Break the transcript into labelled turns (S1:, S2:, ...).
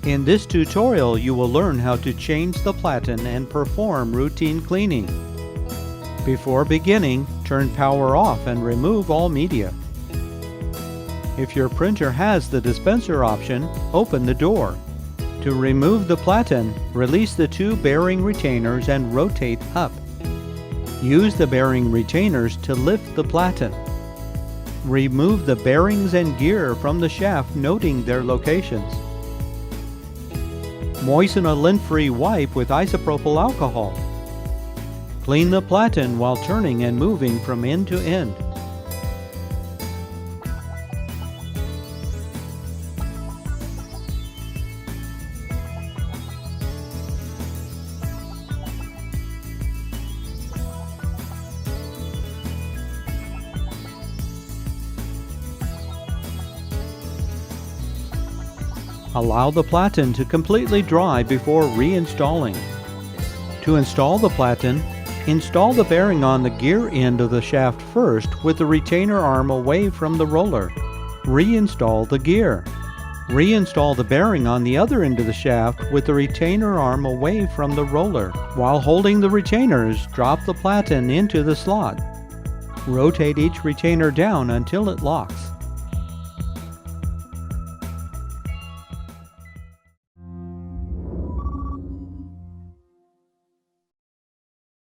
S1: In this tutorial, you will learn how to change the platen and perform routine cleaning. Before beginning, turn power off and remove all media. If your printer has the dispenser option, open the door. To remove the platen, release the two bearing retainers and rotate up. Use the bearing retainers to lift the platen. Remove the bearings and gear from the shaft, noting their locations. Moisten a lint-free wipe with isopropyl alcohol. Clean the platen while turning and moving from end to end. Allow the platen to completely dry before reinstalling. To install the platen, install the bearing on the gear end of the shaft first with the retainer arm away from the roller. Reinstall the gear. Reinstall the bearing on the other end of the shaft with the retainer arm away from the roller. While holding the retainers, drop the platen into the slot. Rotate each retainer down until it locks.